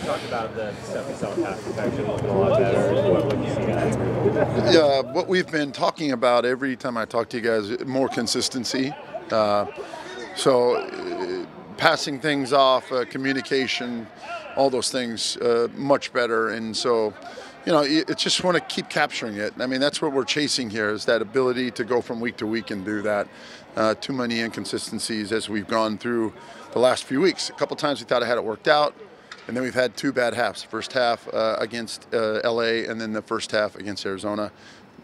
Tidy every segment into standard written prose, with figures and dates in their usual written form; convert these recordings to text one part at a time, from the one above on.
talk about the stuff you saw in pass protection looking a lot better? What you see guys? Yeah, what we've been talking about every time I talk to you guys, more consistency. Passing things off, communication, all those things, much better. And so, it's just want to keep capturing it. I mean, that's what we're chasing here, is that ability to go from week to week and do that. Too many inconsistencies as we've gone through the last few weeks. A couple times we thought I had it worked out, and then we've had two bad halves. First half against LA, and then the first half against Arizona.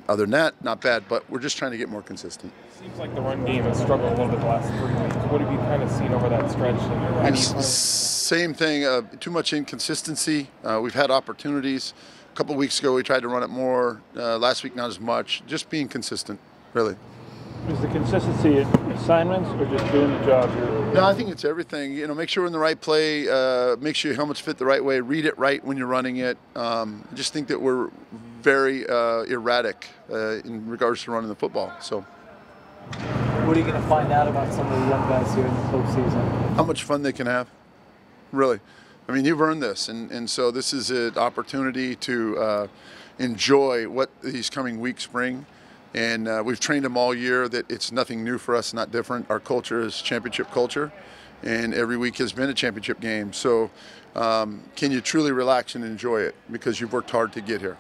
Other than that, not bad, but we're just trying to get more consistent. Seems like the run game has struggled a little bit the last 3 weeks. What have you kind of seen over that stretch? Same thing, too much inconsistency. We've had opportunities. A couple weeks ago we tried to run it more. Last week not as much. Just being consistent, really. Is the consistency assignments or just doing the job here? No, I think it's everything. Make sure we're in the right play. Make sure your helmets fit the right way. Read it right when you're running it. I just think that we're very erratic in regards to running the football. So, what are you going to find out about some of the young guys here in the postseason? How much fun they can have. Really. I mean, you've earned this, and so this is an opportunity to enjoy what these coming weeks bring. And we've trained them all year that it's nothing new for us, not different. Our culture is championship culture, and every week has been a championship game. So can you truly relax and enjoy it because you've worked hard to get here?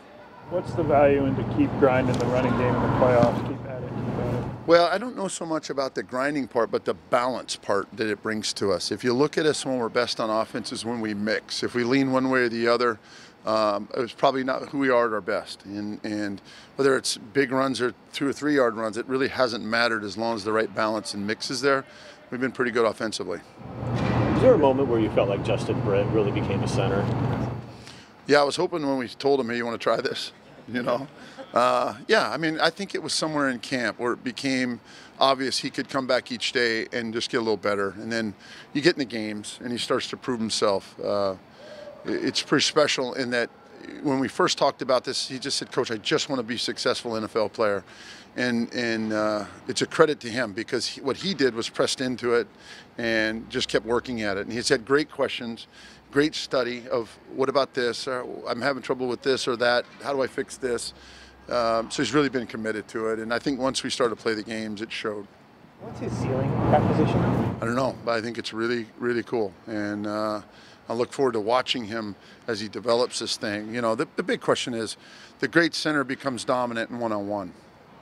What's the value in to keep grinding the running game in the playoffs, keep at it, keep at it? Well, I don't know so much about the grinding part, but the balance part that it brings to us. If you look at us when we're best on offense is when we mix. If we lean one way or the other, it's probably not who we are at our best. And whether it's big runs or 2 or 3 yard runs, it really hasn't mattered as long as the right balance and mix is there. We've been pretty good offensively. Was there a moment where you felt like Justin Britt really became a center? Yeah, I was hoping when we told him, hey, you want to try this? Yeah, I mean, I think it was somewhere in camp where it became obvious he could come back each day and just get a little better. And then you get in the games and he starts to prove himself. It's pretty special in that when we first talked about this, he just said, Coach, I just want to be a successful NFL player. And it's a credit to him because what he did was pressed into it and just kept working at it. And he's had great questions, great study of what about this? I'm having trouble with this or that. How do I fix this? So he's really been committed to it. And I think once we started to play the games, it showed. What's his ceiling, that position? I don't know, but I think it's really, really cool. And I look forward to watching him as he develops this thing. The big question is, the great center becomes dominant in one-on-one,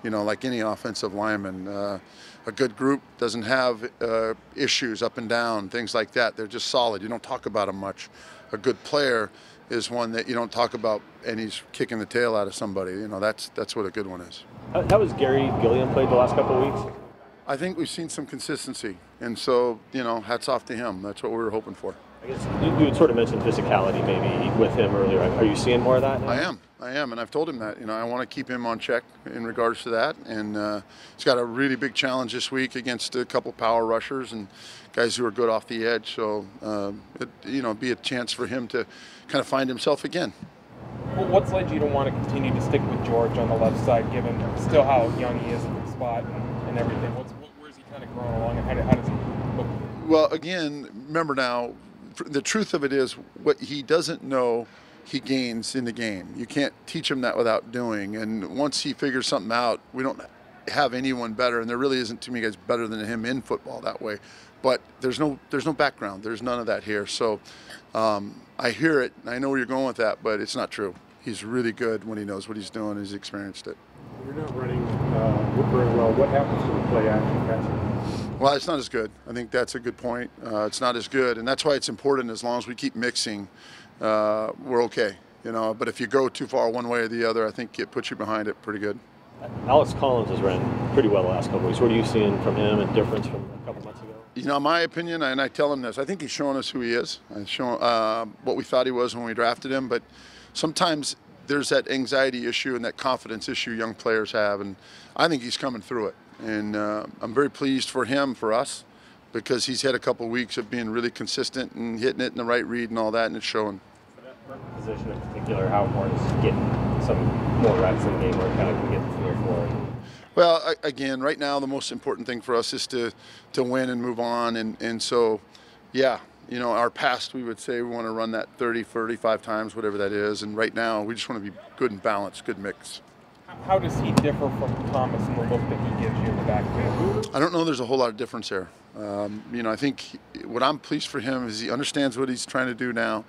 like any offensive lineman. A good group doesn't have issues up and down, things like that. They're just solid. You don't talk about them much. A good player is one that you don't talk about and he's kicking the tail out of somebody. That's what a good one is. How has Gary Gilliam played the last couple of weeks? I think we've seen some consistency, and so, hats off to him. That's what we were hoping for. I guess you had sort of mentioned physicality maybe with him earlier. Are you seeing more of that now? I am, and I've told him that. I want to keep him on check in regards to that, and he's got a really big challenge this week against a couple power rushers and guys who are good off the edge. So, be a chance for him to kind of find himself again. Well, what's led you to want to continue to stick with George on the left side, given still how young he is at the spot and everything? Where's he kind of growing along, and how does he look? Well, again, remember now, the truth of it is what he doesn't know, he gains in the game. You can't teach him that without doing. And once he figures something out, we don't have anyone better, and there really isn't too many guys better than him in football that way. But there's no background. There's none of that here. So I hear it. I know where you're going with that, but it's not true. He's really good when he knows what he's doing. He's experienced it. You're not running very well. What happens to the play action passing? Well, it's not as good. I think that's a good point. It's not as good, and that's why it's important. As long as we keep mixing, we're okay. But if you go too far one way or the other, I think it puts you behind it pretty good. Alex Collins has ran pretty well the last couple of weeks. What are you seeing from him and difference from a couple months ago? My opinion, and I tell him this, I think he's showing us who he is. He's showing what we thought he was when we drafted him, but sometimes there's that anxiety issue and that confidence issue young players have, and I think he's coming through it. And I'm very pleased for him, for us, because he's had a couple of weeks of being really consistent and hitting it in the right read and all that, and it's showing. For that position in particular, how important is getting some more reps in the game where it kind of can get the feel for it? Well, again, right now the most important thing for us is to win and move on, and so, yeah, You know, our past, we would say we want to run that 30, 35 times, whatever that is. And right now, we just want to be good and balanced, good mix. How does he differ from Thomas in the look that he gives you in the backfield? I don't know there's a whole lot of difference there. You know, I think what I'm pleased for him is he understands what he's trying to do now.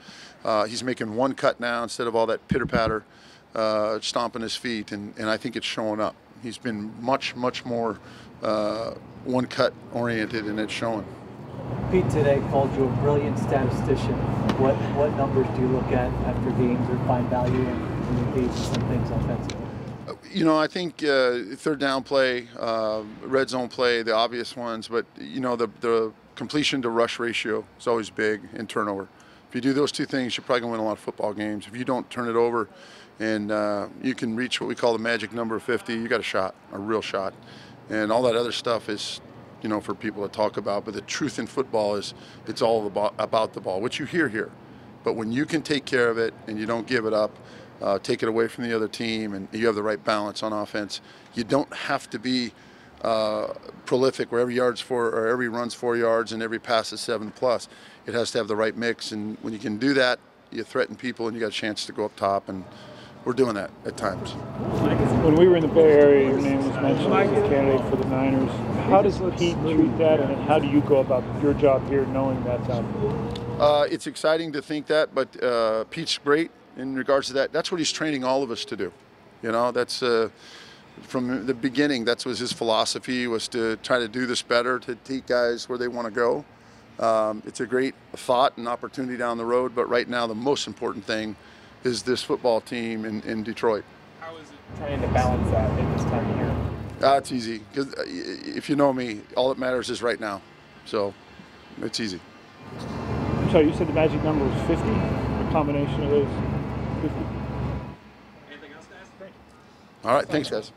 He's making one cut now instead of all that pitter-patter, stomping his feet, and I think it's showing up. He's been much more one-cut oriented, and it's showing. Pete today called you a brilliant statistician. What numbers do you look at after games or find value in engaging some things offensively? You know, I think third down play, red zone play, the obvious ones, but you know, the completion to rush ratio is always big, and turnover. If you do those two things, you're probably going to win a lot of football games. If you don't turn it over and you can reach what we call the magic number of 50, you got a shot, a real shot. And all that other stuff is, you know, for people to talk about. But the truth in football is it's all about the ball, which you hear here. But when you can take care of it and you don't give it up, take it away from the other team, and you have the right balance on offense, you don't have to be prolific where every run's 4 yards and every pass is 7+. It has to have the right mix, and when you can do that, you threaten people and you got a chance to go up top, and we're doing that at times. When we were in the Bay Area, your name was mentioned as a candidate for the Niners. How does Pete treat that, and how do you go about your job here knowing that's out there? It's exciting to think that, but Pete's great in regards to that. That's what he's training all of us to do. You know, that's from the beginning, that was his philosophy, was to try to do this better, to take guys where they want to go. It's a great thought and opportunity down the road, but right now the most important thing is this football team in Detroit. How is it trying to balance that at this time of year? It's easy, because if you know me, all that matters is right now. So it's easy. I'm sorry, you said the magic number was 50? A combination of those 50? Anything else to ask? All right, thanks, guys.